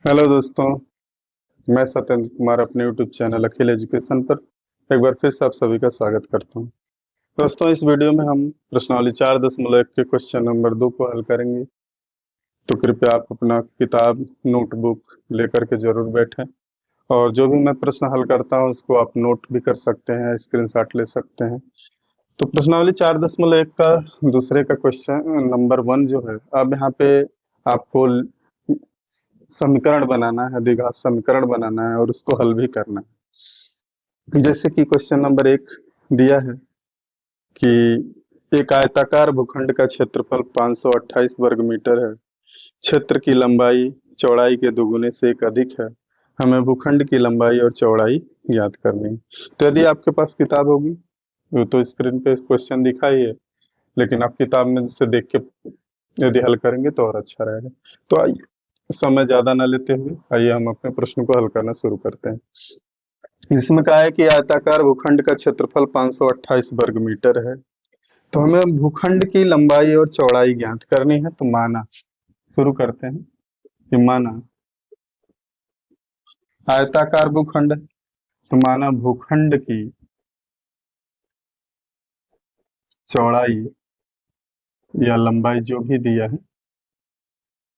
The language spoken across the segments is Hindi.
हेलो दोस्तों, मैं सत्येंद्र कुमार अपने यूट्यूब चैनल अखिल एजुकेशन पर एक बार फिर से आप सभी का स्वागत करता हूं। दोस्तों, इस वीडियो में हम प्रश्नावली 4.1 के क्वेश्चन नंबर 2 को हल करेंगे। तो कृपया आप अपना किताब नोटबुक लेकर के जरूर बैठें और जो भी मैं प्रश्न हल करता हूं उसको आप नोट भी कर सकते हैं, स्क्रीनशॉट ले सकते हैं। तो प्रश्नावली 4.1 का दूसरे का क्वेश्चन नंबर 1 जो है, अब यहाँ पे आपको समीकरण बनाना है, द्विघात समीकरण बनाना है और उसको हल भी करना है। जैसे कि क्वेश्चन नंबर 1 दिया है कि एक आयताकार भूखंड का क्षेत्रफल 528 वर्ग मीटर है। क्षेत्र की लंबाई चौड़ाई के दोगुने से एक अधिक है। हमें भूखंड की लंबाई और चौड़ाई ज्ञात करनी है। तो यदि आपके पास किताब होगी, वो तो स्क्रीन पे क्वेश्चन दिखा ही है, लेकिन आप किताब में से देख के यदि हल करेंगे तो और अच्छा रहेगा। तो आइए, समय ज्यादा ना लेते हुए आइए हम अपने प्रश्न को हल करना शुरू करते हैं। जिसमें कहा है कि आयताकार भूखंड का क्षेत्रफल 528 वर्ग मीटर है। तो हमें भूखंड की लंबाई और चौड़ाई ज्ञात करनी है। तो माना, शुरू करते हैं कि माना आयताकार भूखंड है, तो माना भूखंड की चौड़ाई या लंबाई जो भी दिया है,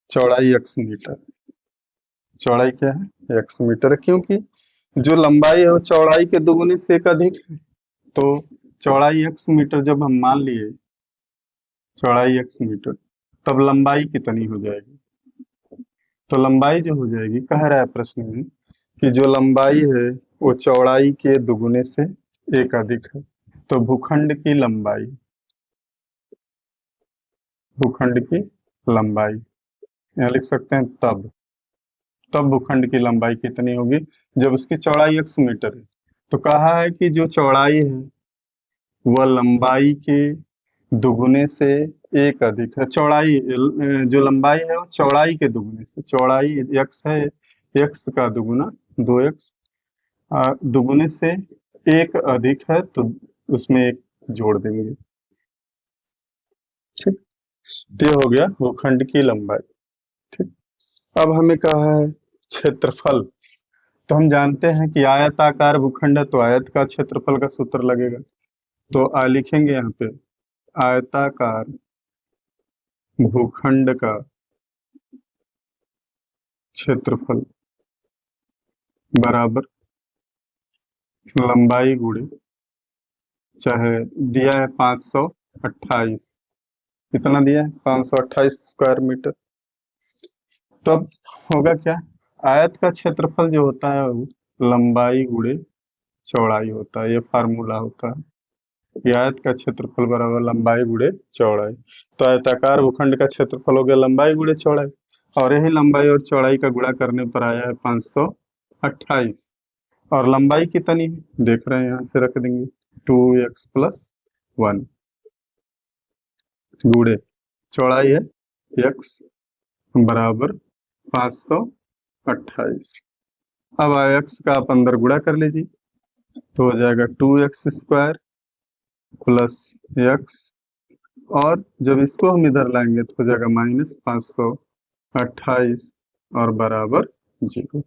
चौड़ाई x मीटर। चौड़ाई क्या है? x मीटर है, क्योंकि जो लंबाई है वो चौड़ाई के दोगुने से एक अधिक है। तो चौड़ाई x मीटर जब हम मान लिए, चौड़ाई x मीटर, तब लंबाई कितनी हो जाएगी? तो लंबाई जो हो जाएगी, कह रहा है प्रश्न में कि जो लंबाई है वो चौड़ाई के दुगुने से एक अधिक है। तो भूखंड की लंबाई, भूखंड की लंबाई यहाँ लिख सकते हैं तब भूखंड की लंबाई कितनी होगी जब उसकी चौड़ाई x मीटर है। तो कहा है कि जो चौड़ाई है वह लंबाई के दुगुने से एक अधिक है। चौड़ाई जो लंबाई है वो चौड़ाई के दुगुने से, चौड़ाई x है, x का दुगुना 2x, दुगुने से एक अधिक है तो उसमें एक जोड़ देंगे। ठीक, तो ये हो गया भूखंड की लंबाई। ठीक, अब हमें कहा है क्षेत्रफल। तो हम जानते हैं कि आयताकार भूखंड है तो आयत का क्षेत्रफल का सूत्र लगेगा। तो लिखेंगे यहाँ पे आयताकार भूखंड का क्षेत्रफल बराबर लंबाई गुणे, चाहे दिया है 528, कितना दिया है 528 स्क्वायर मीटर। तो अब होगा क्या, आयत का क्षेत्रफल जो होता है वो लंबाई गुणे चौड़ाई होता है। ये फार्मूला होता है कि आयत का क्षेत्रफल बराबर लंबाई गुणे चौड़ाई। तो आयताकार भूखंड का क्षेत्रफल हो गया लंबाई गुणे चौड़ाई, और यही लंबाई और चौड़ाई का गुणा करने पर आया है 528। और लंबाई कितनी है देख रहे हैं, यहाँ से रख देंगे 2x + 1 गुणे चौड़ाई है x बराबर 528। अब x का आप अंदर गुणा कर लीजिए, तो हो जाएगा 2x² + x, और जब इसको हम इधर लाएंगे तो हो जाएगा -528 और बराबर 0।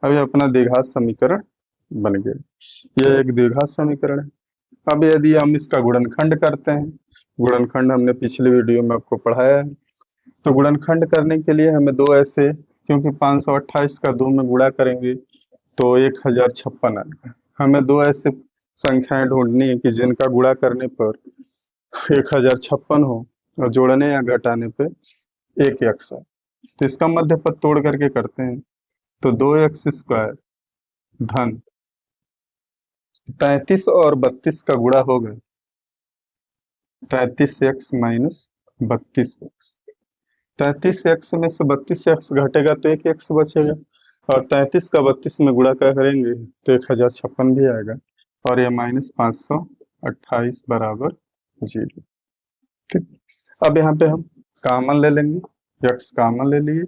अब ये अपना द्विघात समीकरण बन गया। यह एक द्विघात समीकरण है। अब यदि हम इसका गुणनखंड करते हैं, गुणनखंड हमने पिछले वीडियो में आपको पढ़ाया है। तो गुणनखंड करने के लिए हमें दो ऐसे, क्योंकि 528 का 2 में गुणा करेंगे तो 1056 आएगा। हमें दो ऐसे संख्याएं ढूंढनी है कि जिनका गुणा करने पर 1056 हो और जोड़ने या घटाने पे एक x है। तो इसका मध्य पद तोड़ करके करते हैं। तो 2x² धन 33 और 32 का गुणा होगा 33x - 32x। 33x में से 32x घटेगा तो एक x बचेगा, और 33 का 32 में गुणा करेंगे तो 1056 भी आएगा, और यह -528 बराबर 0। ठीक, अब यहाँ पे हम कॉमन ले लेंगे, x कॉमन ले लिए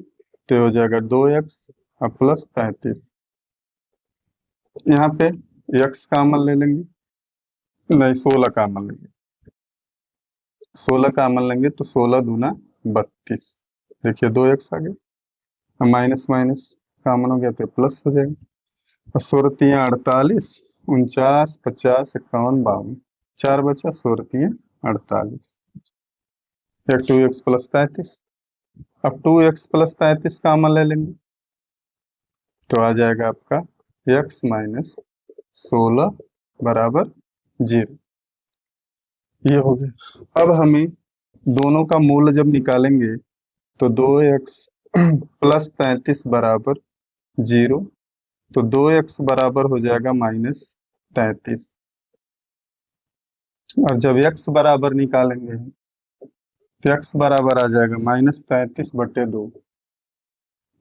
तो हो जाएगा 2x + 33। यहाँ पे x कॉमन ले लेंगे, नहीं 16 कॉमन लेंगे, 16 कॉमन लेंगे तो 16 दूना 32। देखिए 2x आ गया, माइनस माइनस कॉमन हो गया तो प्लस हो जाएगा। और 16 48, 49, 50, 51, 52, 4 बचा, 16 48, या 2x प्लस 33। अब 2x प्लस 33 कॉमन ले लेंगे तो आ जाएगा आपका x माइनस 16 बराबर 0। ये हो गया। अब हमें दोनों का मूल जब निकालेंगे तो 2x प्लस 33 बराबर 0, तो 2x बराबर हो जाएगा माइनस 33। और जब x बराबर निकालेंगे तो x बराबर आ जाएगा माइनस 33 बटे 2,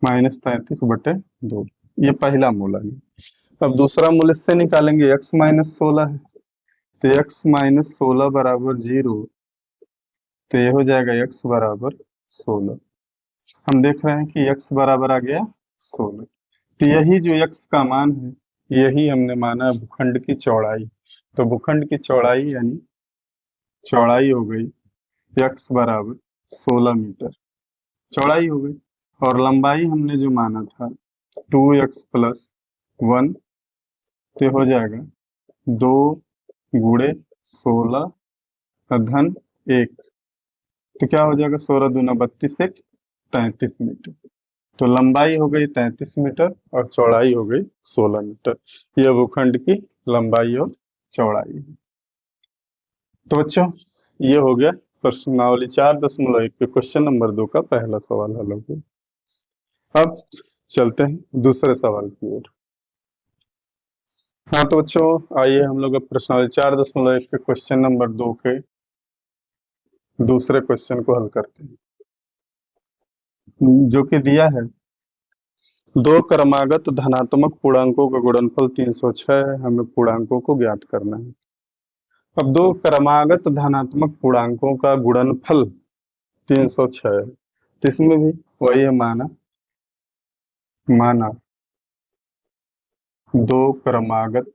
माइनस 33 बटे 2। ये पहला मूल है। अब दूसरा मूल इससे निकालेंगे, x माइनस 16 है तो x माइनस 16 बराबर 0, तो ये हो जाएगा x बराबर 16। हम देख रहे हैं कि x बराबर आ गया 16। तो यही जो x का मान है यही हमने माना भूखंड की चौड़ाई। तो भूखंड की चौड़ाई यानी चौड़ाई हो गई x बराबर 16 मीटर, चौड़ाई हो गई। और लंबाई हमने जो माना था 2x प्लस 1, तो हो जाएगा 2 गुणे 16 धन 1, तो क्या हो जाएगा 16 दूना 32, 33 मीटर। तो लंबाई हो गई 33 मीटर और चौड़ाई हो गई 16 मीटर। यह भूखंड की लंबाई और चौड़ाई है। तो बच्चों ये हो गया प्रश्नावली 4.1 के क्वेश्चन नंबर 2 का पहला सवाल हल हो गया। अब चलते हैं दूसरे सवाल की ओर। हाँ तो बच्चों आइए हम लोग अब प्रश्नावली 4.1 के क्वेश्चन नंबर 2 के दूसरे क्वेश्चन को हल करते हैं, जो कि दिया है दो क्रमागत धनात्मक पूर्णांकों का गुणनफल 306 है, हमें पूर्णांकों को ज्ञात करना है। अब दो क्रमागत धनात्मक पूर्णांकों का गुणनफल 306 है, तो इसमें भी वही है माना दो क्रमागत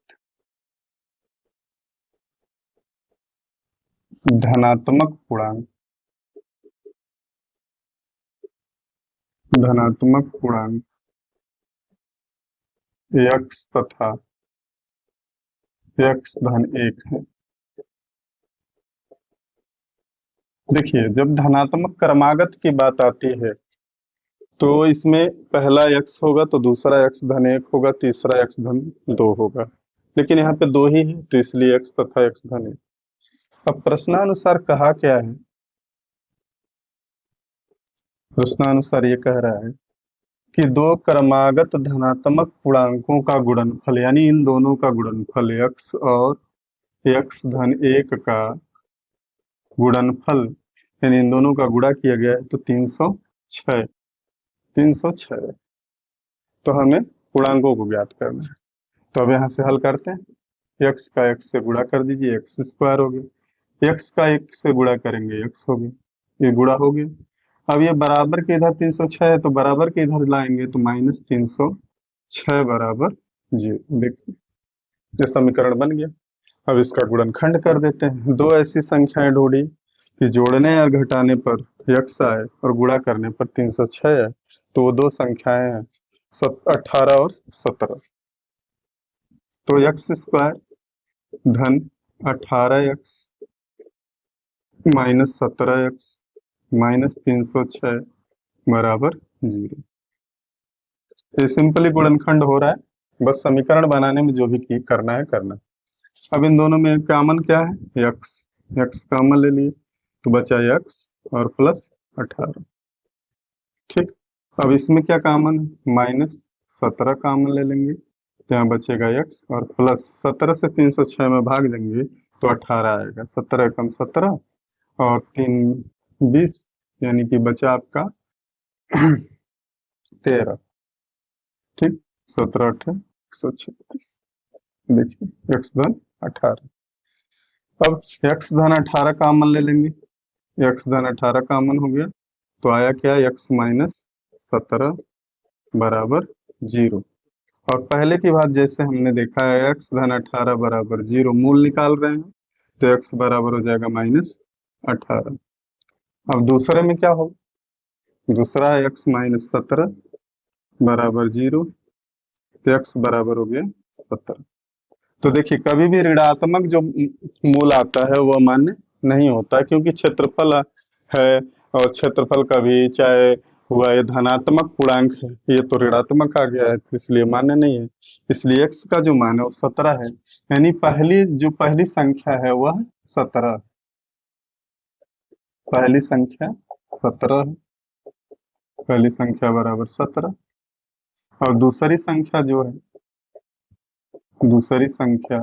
धनात्मक पूर्णांक x तथा x धन 1 है। देखिए जब धनात्मक क्रमागत की बात आती है तो इसमें पहला x होगा तो दूसरा x धन 1 होगा, तीसरा x धन 2 होगा, लेकिन यहाँ पे दो ही है तो इसलिए x तथा x धन 1। अब प्रश्नानुसार कहा क्या है, प्रश्नानुसार ये कह रहा है कि दो क्रमागत धनात्मक पूर्णांकों का गुणनफल यानी इन दोनों का गुणनफल x और x धन 1 का गुणनफल यानी इन दोनों का गुणा किया गया है तो 306। तो हमें पूर्णांकों को ज्ञात करना है। तो अब यहाँ से हल करते हैं, x का x से गुणा कर दीजिए, एक्स स्क्वायर हो गया, x का 1 से गुणा करेंगे x हो गया, ये गुणा हो गया। अब ये बराबर के इधर 306 है तो बराबर के इधर लाएंगे तो माइनस 306 बराबर 0। देखिए ये समीकरण बन गया। अब इसका गुणनखंड कर देते हैं। दो ऐसी संख्याएं ढूंढी कि जोड़ने और घटाने पर x आए और गुणा करने पर 306 है, तो वो दो संख्याएं हैं 18 और 17। तो x स्क्वायर धन 18x माइनस 17x माइनस 306 बराबर 0। ये सिंपली गुणनखंड हो रहा है, बस समीकरण बनाने में जो भी करना है करना। अब इन दोनों में कॉमन क्या है, x कॉमन ले लिए तो बचा x और प्लस 18। ठीक, अब इसमें क्या कॉमन है, माइनस 17 कॉमन ले लेंगे तो यहाँ बचेगा x और प्लस 17 से 306 में भाग देंगे तो 18 आएगा, 17 कम 17 और 3 20, यानी कि बचा आपका 13। ठीक, 17 8 136। देखिए x धन 18। अब x धन 18 कॉमन ले लेंगे, x धन 18 कॉमन हो गया तो आया क्या, x माइनस 17 बराबर 0। और पहले की बात जैसे हमने देखा है x धन 18 बराबर 0, मूल निकाल रहे हैं तो x बराबर हो जाएगा माइनस 18। अब दूसरे में क्या हो, दूसरा है x माइनस 17 बराबर 0, तो x बराबर हो गया 17। तो देखिए कभी भी ऋणात्मक जो मूल आता है वह मान्य नहीं होता, क्योंकि क्षेत्रफल है और क्षेत्रफल का भी चाहे हुआ ये धनात्मक पूर्णांक है, ये तो ऋणात्मक आ गया है, तो इसलिए मान्य नहीं है। इसलिए x का जो मान है वो 17 है, यानी पहली संख्या है वह 17, पहली संख्या 17 है, पहली संख्या बराबर 17। और दूसरी संख्या जो है, दूसरी संख्या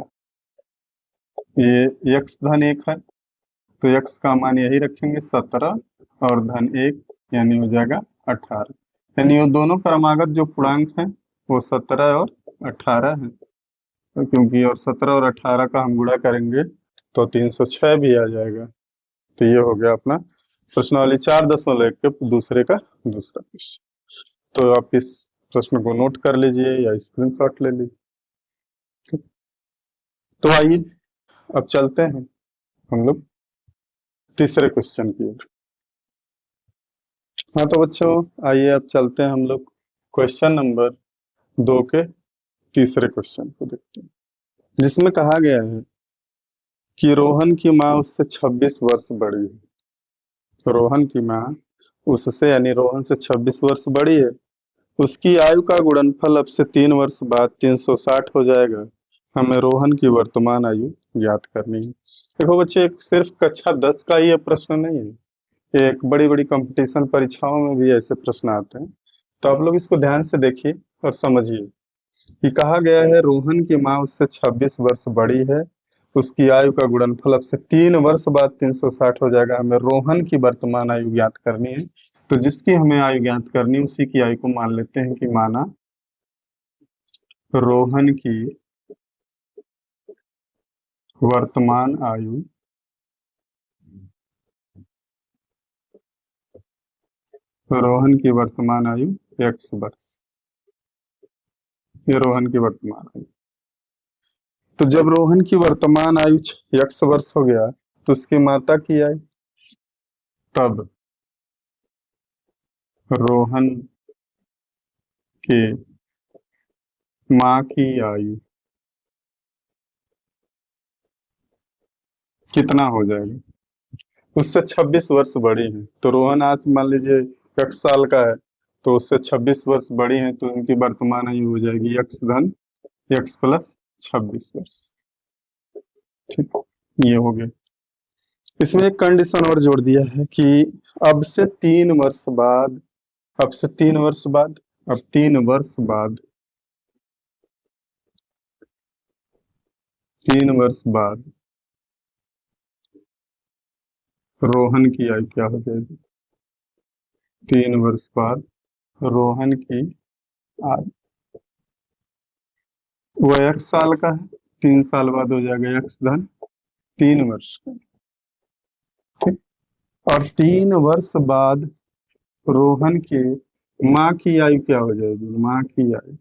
ये x धन 1 है, तो x का मान यही रखेंगे 17 और धन 1, यानी हो जाएगा 18। यानी वो दोनों क्रमागत जो पूर्णांक है वो 17 और 18 है, तो क्योंकि और 17 और 18 का हम गुणा करेंगे तो 306 भी आ जाएगा। तो ये हो गया अपना प्रश्नावली 4.1 के दूसरे का दूसरा क्वेश्चन। तो आप इस प्रश्न को नोट कर लीजिए या स्क्रीनशॉट ले लीजिए। ठीक। तो आइए अब चलते हैं हम लोग तीसरे क्वेश्चन की ओर। हाँ तो बच्चों आइए अब चलते हैं हम लोग क्वेश्चन नंबर 2 के तीसरे क्वेश्चन को देखते हैं, जिसमें कहा गया है कि रोहन की माँ उससे 26 वर्ष बड़ी है। रोहन की माँ उससे यानी रोहन से 26 वर्ष बड़ी है। उसकी आयु का गुणनफल अब से 3 वर्ष बाद 360 हो जाएगा। हमें रोहन की वर्तमान आयु ज्ञात करनी है। देखो बच्चे, सिर्फ कक्षा 10 का ही ये प्रश्न नहीं है, एक बड़ी बड़ी कंपटीशन परीक्षाओं में भी ऐसे प्रश्न आते हैं। तो आप लोग इसको ध्यान से देखिए और समझिए कि कहा गया है रोहन की माँ उससे 26 वर्ष बड़ी है, उसकी आयु का गुणनफल अब से 3 वर्ष बाद 360 हो जाएगा। हमें रोहन की वर्तमान आयु ज्ञात करनी है। तो जिसकी हमें आयु ज्ञात करनी है उसी की आयु को मान लेते हैं कि माना रोहन की वर्तमान आयु रोहन की वर्तमान आयु x वर्ष। ये रोहन की वर्तमान आयु। तो जब रोहन की वर्तमान आयु x वर्ष हो गया तो उसकी माता की आयु, तब रोहन के माँ की आयु कितना हो जाएगा? उससे 26 वर्ष बड़ी है। तो रोहन आज मान लीजिए x साल का है, तो उससे 26 वर्ष बड़ी है, तो उनकी वर्तमान आयु हो जाएगी x धन x प्लस 26 वर्ष। ठीक, ये हो गया। इसमें एक कंडीशन और जोड़ दिया है कि अब से 3 वर्ष बाद, अब से 3 वर्ष बाद, अब 3 वर्ष बाद, 3 वर्ष बाद रोहन की आयु क्या हो जाएगी? 3 वर्ष बाद रोहन की आयु, वो 1 साल का है, 3 साल बाद हो जाएगा x धन 3 वर्ष का। ठीक। और 3 वर्ष बाद रोहन के माँ की आयु क्या हो जाएगी? माँ की आयु,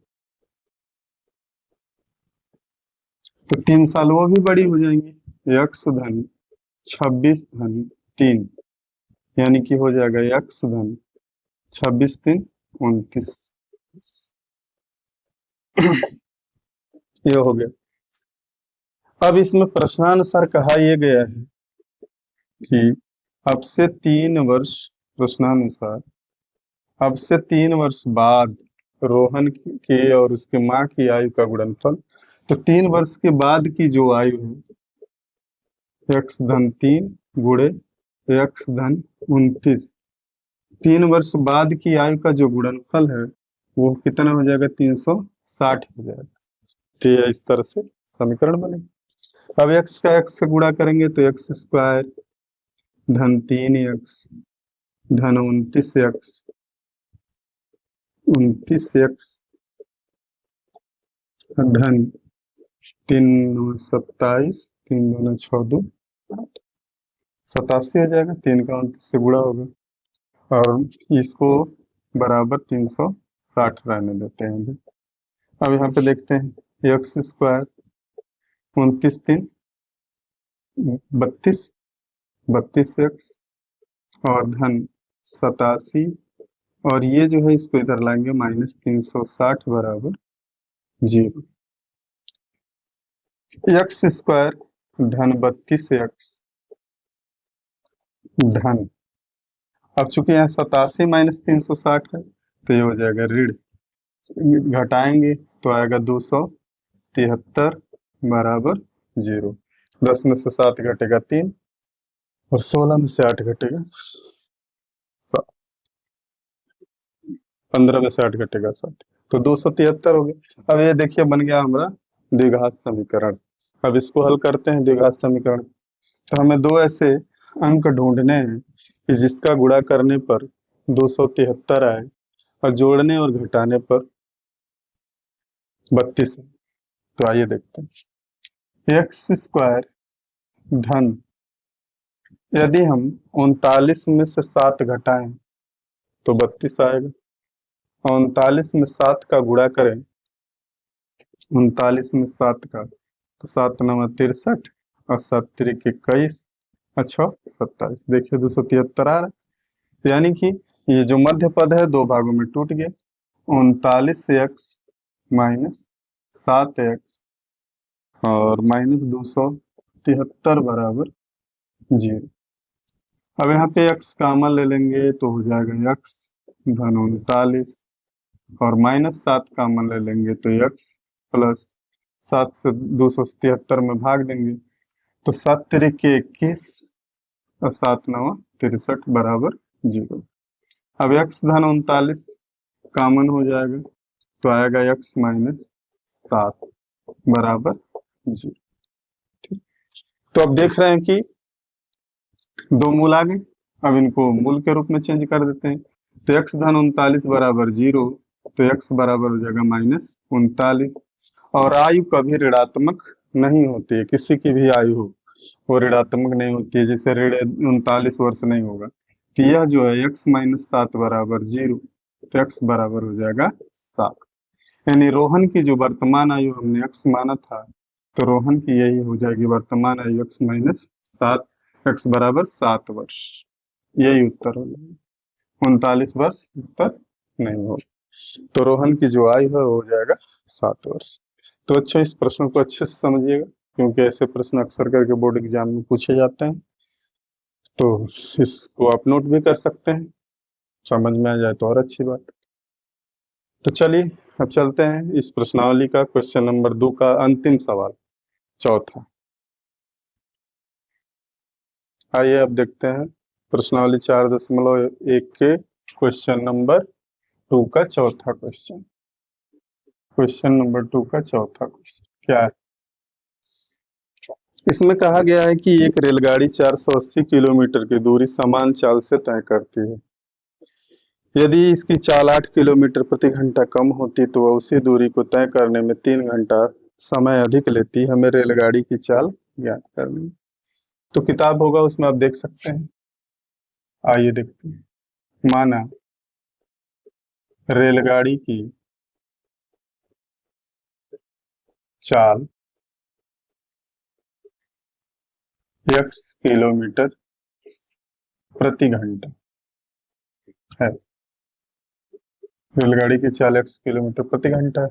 तो 3 साल वो भी बड़ी हो जाएंगी, x धन 26 धन 3, यानी कि हो जाएगा x धन 26 3 29। ये हो गया। अब इसमें प्रश्नानुसार कहा यह गया है कि अब से 3 वर्ष, प्रश्नानुसार अब से 3 वर्ष बाद रोहन के और उसके माँ की आयु का गुणनफल। तो 3 वर्ष के बाद की जो आयु है x धन 3 गुणे x धन 29, 3 वर्ष बाद की आयु का जो गुणनफल है वो कितना हो जाएगा? 360 हो जाएगा। तो ये इस तरह से समीकरण बनेगा। अब x का x से गुणा करेंगे तो x स्क्वायर धन 3x धन 29x धन 3 27, 3 दूना 6 2 87 हो जाएगा। 3 का 29 से गुणा होगा और इसको बराबर 360 रहने देते हैं। अब यहाँ पे देखते हैं x स्क्वायर 29 3 32 32x और धन 87 और ये जो है इसको इधर लाएंगे -360 बराबर 0। एक्स स्क्वायर धन 32x धन, अब चूंकि यहाँ 87 -360 है तो ये हो जाएगा ऋण, घटाएंगे तो आएगा 273 बराबर 0। 10 में से 7 घटेगा 3 और 16 में से 8 घटेगा 7, 15 में से 8 घटेगा 7, तो 273 हो गया। अब ये देखिए बन गया हमारा द्विघात समीकरण। अब इसको हल करते हैं द्विघात समीकरण। तो हमें दो ऐसे अंक ढूंढने हैं कि जिसका गुणा करने पर 273 आए और जोड़ने और घटाने पर 32। तो आइए देखते हैं। एक्स स्क्वायर धन, यदि हम 39 में से 7 घटाएं तो 32 आएगा, और 39 में 7 का गुणा करें, 39 में 7 का तो 7 9 63 और 7 3 21, अच्छा 27, देखिए 273 आ रहा है। तो यानी कि ये जो मध्य पद है दो भागों में टूट गया, 39x माइनस 7x और -273 बराबर 0। अब यहाँ पे x कॉमन ले लेंगे तो हो जाएगा x धन 39 और -7 कॉमन ले लेंगे तो x प्लस 7 से 273 में भाग देंगे तो 7 3 21 और 7 9 63 बराबर 0। अब x धन 39 कॉमन हो जाएगा तो आएगा x माइनस 7 बराबर 0। ठीक, तो अब देख रहे हैं कि दो मूल आ गए, अब इनको मूल के रूप में चेंज कर देते हैं। तो x धन 39 बराबर 0, तो x बराबर हो जाएगा -39। और आयु कभी ऋणात्मक नहीं होती है, किसी की भी आयु हो वो ऋणात्मक नहीं होती है, जैसे ऋण 39 वर्ष नहीं होगा। तो यह जो है x माइनस 7 बराबर 0, तो x बराबर हो जाएगा 7। यानी रोहन की जो वर्तमान आयु हमने x माना था, तो रोहन की यही हो जाएगी वर्तमान आयु x माइनस 7, x बराबर 7 वर्ष। यही उत्तर हो जाएगा, 39 वर्ष उत्तर नहीं होगा। तो रोहन की जो आयु है वो हो जाएगा 7 वर्ष। तो अच्छा, इस प्रश्न को अच्छे से समझिएगा क्योंकि ऐसे प्रश्न अक्सर करके बोर्ड एग्जाम में पूछे जाते हैं। तो इसको आप नोट भी कर सकते हैं, समझ में आ जाए तो और अच्छी बात। तो चलिए अब चलते हैं इस प्रश्नावली का क्वेश्चन नंबर 2 का अंतिम सवाल, चौथा। आइए अब देखते हैं प्रश्नावली 4.1 के क्वेश्चन नंबर 2 का चौथा क्वेश्चन। क्वेश्चन नंबर 2 का चौथा क्वेश्चन क्या है? इसमें कहा गया है कि एक रेलगाड़ी 480 किलोमीटर की दूरी समान चाल से तय करती है। यदि इसकी चाल 8 किलोमीटर प्रति घंटा कम होती तो वह उसी दूरी को तय करने में 3 घंटा समय अधिक लेती। हमें रेलगाड़ी की चाल ज्ञात करनी। तो किताब होगा उसमें आप देख सकते हैं। आइए देखते हैं। माना रेलगाड़ी की चाल x किलोमीटर प्रति घंटा है। रेलगाड़ी की चाल x किलोमीटर प्रति घंटा है।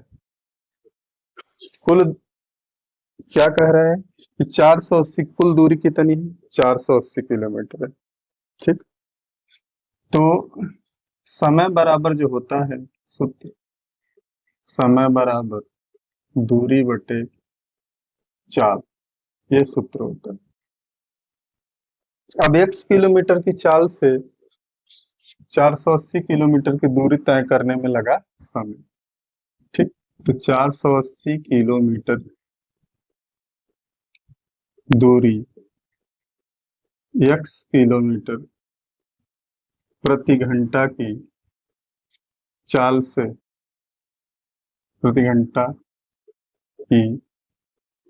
कुल क्या कह रहा है कि 480 कुल दूरी कितनी है? 480 किलोमीटर है। ठीक, तो समय बराबर जो होता है सूत्र, समय बराबर दूरी बटे चाल, ये सूत्र होता है। अब x किलोमीटर की चाल से 480 किलोमीटर की दूरी तय करने में लगा समय। ठीक, तो 480 किलोमीटर दूरी x किलोमीटर प्रति घंटा की चाल से, प्रति घंटा की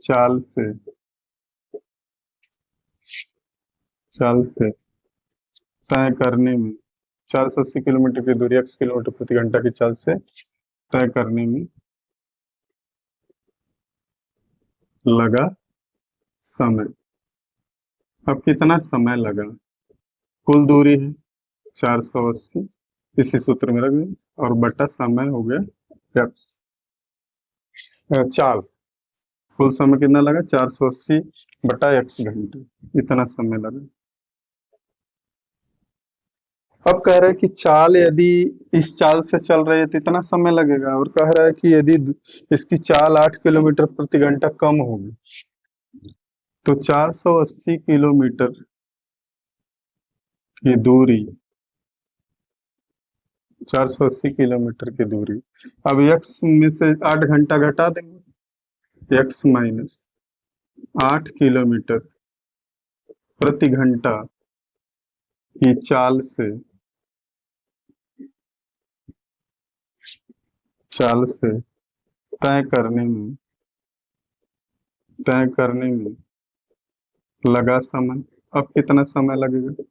चाल से तय करने में, 480 किलोमीटर की दूरी x किलोमीटर प्रति घंटा की चाल से तय करने में लगा समय। अब कितना समय लगा? कुल दूरी है 480 इसी सूत्र में रख दें और बटा समय हो गया एक्स। चाल कुल समय कितना लगा 480 बटा एक्स घंटे, इतना समय लगा। अब कह रहा है कि चाल यदि इस चाल से चल रही है तो इतना समय लगेगा, और कह रहा है कि यदि इसकी चाल 8 किलोमीटर प्रति घंटा कम होगी तो 480 किलोमीटर की दूरी, 480 किलोमीटर की दूरी, अब एक्स में से 8 घंटा घटा देंगे, एक्स माइनस 8 किलोमीटर प्रति घंटा की चाल से तय करने में लगा समय। अब कितना समय लगेगा,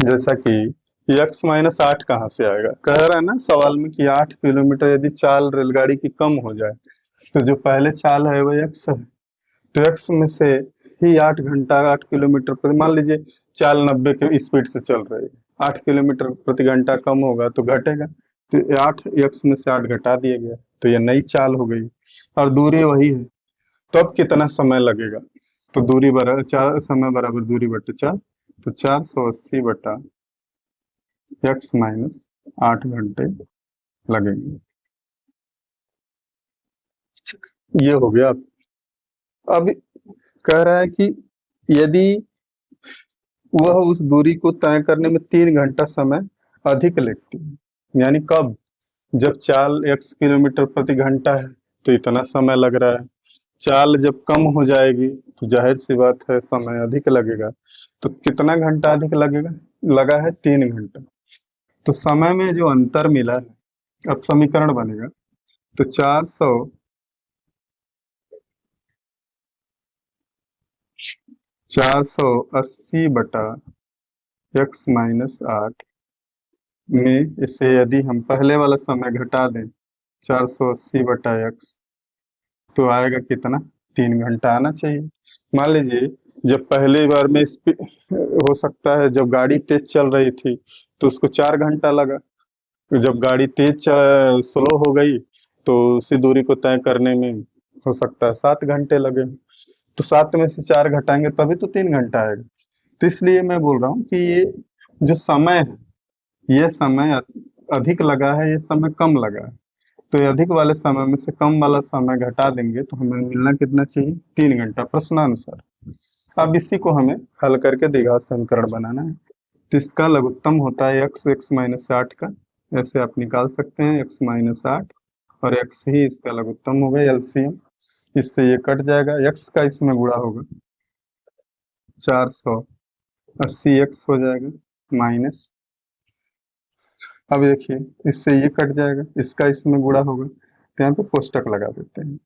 जैसा कि एक्स माइनस 8 कहाँ से आएगा, कह रहा है ना सवाल में कि 8 किलोमीटर यदि चाल रेलगाड़ी की कम हो जाए तो जो पहले चाल है वो एक्स है, तो एक्स में से ही 8 घंटा 8 किलोमीटर प्रति, मान लीजिए चाल 90 के स्पीड से चल रही है, 8 किलोमीटर प्रति घंटा कम होगा तो घटेगा, तो 8 एक्स में से 8 घटा दिया गया तो ये नई चाल हो गई, और दूरी वही है। तो अब कितना समय लगेगा, तो दूरी बराबर चार, समय बराबर दूरी बटे 4, तो 480 बटा एक्स माइनस 8 घंटे लगेंगे। ये हो गया। अब कह रहा है कि यदि वह उस दूरी को तय करने में 3 घंटा समय अधिक लेती है, यानी कब, जब चाल x किलोमीटर प्रति घंटा है तो इतना समय लग रहा है, चाल जब कम हो जाएगी तो जाहिर सी बात है समय अधिक लगेगा, तो कितना घंटा अधिक लगेगा, लगा है 3 घंटा, तो समय में जो अंतर मिला है, अब समीकरण बनेगा, तो 480 बटा एक्स माइनस 8 में इसे यदि हम पहले वाला समय घटा दें 480 बटा एक्स, तो आएगा कितना, 3 घंटा आना चाहिए। मान लीजिए जब पहली बार में हो सकता है जब गाड़ी तेज चल रही थी तो उसको 4 घंटा लगा, जब गाड़ी तेज स्लो हो गई तो उसी दूरी को तय करने में हो सकता है 7 घंटे लगे, तो 7 में से 4 घटाएंगे तभी तो 3 घंटा आएगा। तो इसलिए मैं बोल रहा हूँ कि ये जो समय है, ये समय अधिक लगा है, ये समय कम लगा है, तो ये अधिक वाले समय में से कम वाला समय घटा देंगे तो हमें मिलना कितना चाहिए, 3 घंटा प्रश्नानुसार। अब इसी को हमें हल करके द्विघात समीकरण बनाना है, तो इसका लघुत्तम होता है एक्स माइनस 8 का, ऐसे आप निकाल सकते हैं एक्स माइनस 8, और एक्स ही इसका लघुत्तम होगा एलसीएम, इससे ये कट जाएगा, एक्स का इसमें गुणा होगा 480 एक्स हो जाएगा माइनस, अब देखिए इससे ये कट जाएगा, इसका इसमें गुणा होगा तो यहाँ पे कोष्टक लगा देते हैं,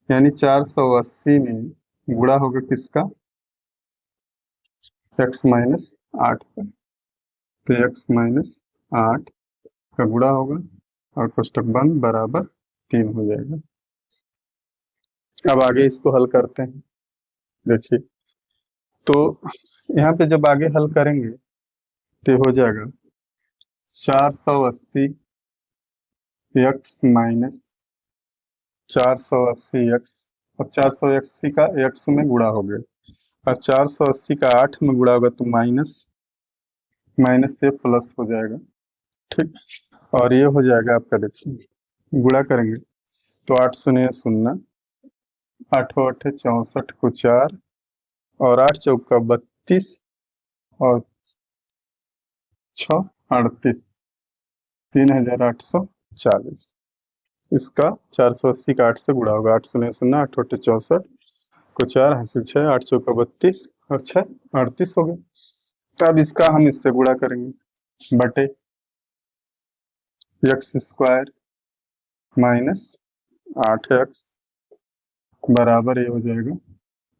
यानी 480 में गुणा होगा किसका, एक्स माइनस 8 का, तो एक्स माइनस 8 का गुणा होगा और कोष्टक बंद बराबर 3 हो जाएगा। अब आगे इसको हल करते हैं, देखिए तो यहाँ पे जब आगे हल करेंगे तो हो जाएगा 480 एक्स माइनस 480 एक्स, और 480 का एक्स में गुणा हो गया, और 480 का 8 में गुणा होगा तो माइनस से प्लस हो जाएगा, ठीक, और ये हो जाएगा आपका, देखिए गुणा करेंगे तो 8 शून्य शून्य, 8 8 64 को 4, और 8 चौका 32, और 6 38, 3840, इसका 480 का 8 से गुणा होगा, 8 शून्य शून्य, 8 8 64 को 4 हासिल 6, 8 चौका 32 और 6 38 हो गए। तो अब इसका हम इससे गुणा करेंगे बटे एक्स स्क्वायर माइनस 8x बराबर ये हो जाएगा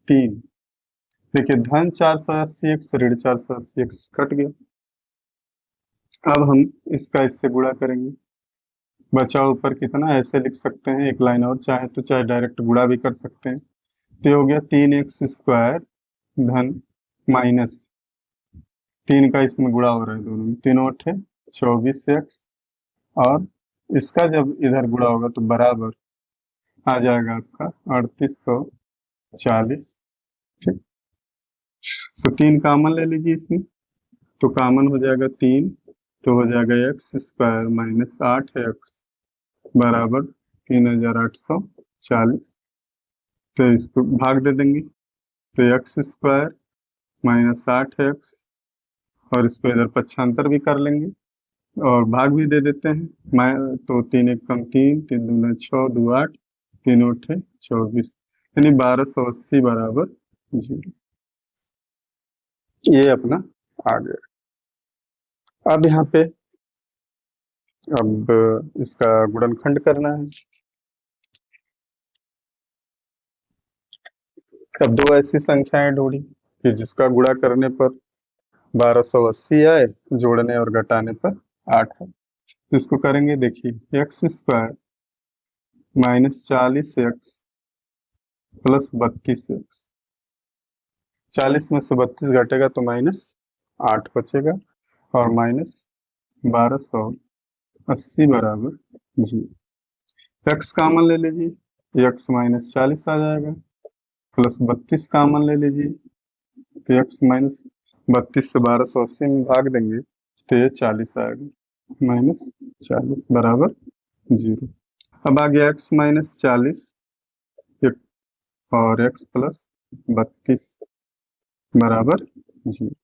3। देखिए धन 480 एक्स ऋण 480 एक्स कट गया। अब हम इसका इससे गुणा करेंगे, बचा ऊपर कितना, ऐसे लिख सकते हैं एक लाइन और, चाहे तो चाहे डायरेक्ट गुणा भी कर सकते हैं, तो हो गया 3x स्क्वायर धन माइनस 3 का इसमें गुणा हो रहा है दोनों में, 3 अठे 24x, और इसका जब इधर गुणा होगा तो बराबर आ जाएगा आपका 3840। ठीक, तो 3 कामन ले लीजिए इसमें, तो कामन हो जाएगा 3, तो हो जाएगा एक्स स्क्वायर माइनस 8x बराबर 3840। तो इसको भाग दे देंगे, तो एक्स स्क्वायर माइनस 8x, और इसको इधर पक्षांतर भी कर लेंगे और भाग भी दे देते हैं। तो 3 एक कम 3, 3 दूना 6, 2 8, 3 अठे 24, यानी 1280 बराबर 0। ये अपना आ गया। अब यहाँ पे अब इसका गुणनखंड करना है। अब दो ऐसी संख्याएं ढूंढी कि जिसका गुणा करने पर 1280 आए, जोड़ने और घटाने पर 8 है। इसको करेंगे, देखिए x square minus 40x plus 32x, 40 में से 32 घटेगा तो माइनस 8 बचेगा, और माइनस 1280 बराबर 0। एक्स कामन ले लीजिए, एक्स माइनस 40 आ जाएगा, प्लस 32 कामन ले लीजिए, तो एक्स माइनस 32 से 1280 में भाग देंगे तो ये 40 आएगा, माइनस 40 बराबर 0। अब आ गया एक्स माइनस 40 और एक्स प्लस 32 बराबर 0।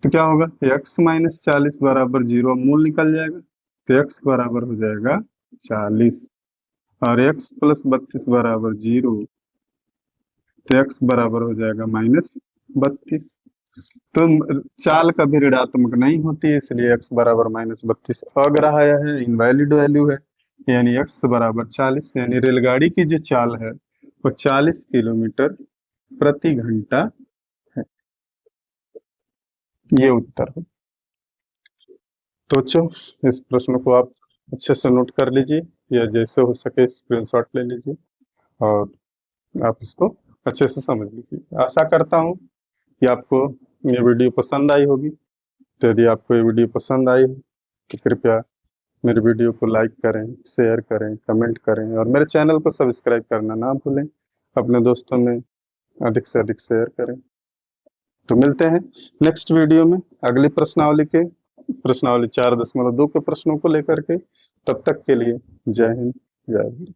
तो क्या होगा, एक्स माइनस 40 बराबर 0, मूल निकल जाएगा, तो एक्स बराबर हो जाएगा 40, और एक्स प्लस 32 बराबर 0, तो एक्स बराबर हो जाएगा माइनस 32। तो चाल कभी ऋणात्मक नहीं होती, इसलिए एक्स बराबर माइनस 32 अग्राह्य है, इनवैलिड वैल्यू है, यानी एक्स बराबर 40, यानी रेलगाड़ी की जो चाल है वो 40 किलोमीटर प्रति घंटा है। ये उत्तर है। तो बच्चों, इस प्रश्न को आप अच्छे से नोट कर लीजिए, या जैसे हो सके स्क्रीनशॉट ले लीजिए और आप इसको अच्छे से समझ लीजिए। आशा करता हूँ कि आपको ये वीडियो पसंद आई होगी। तो यदि आपको ये वीडियो पसंद आई हो तो कृपया मेरे वीडियो को लाइक करें, शेयर करें, कमेंट करें, और मेरे चैनल को सब्सक्राइब करना ना भूलें। अपने दोस्तों में अधिक से अधिक शेयर करें। तो मिलते हैं नेक्स्ट वीडियो में अगली प्रश्नावली 4.2 के प्रश्नों को लेकर के। तब तक के लिए जय हिंद, जय भारत।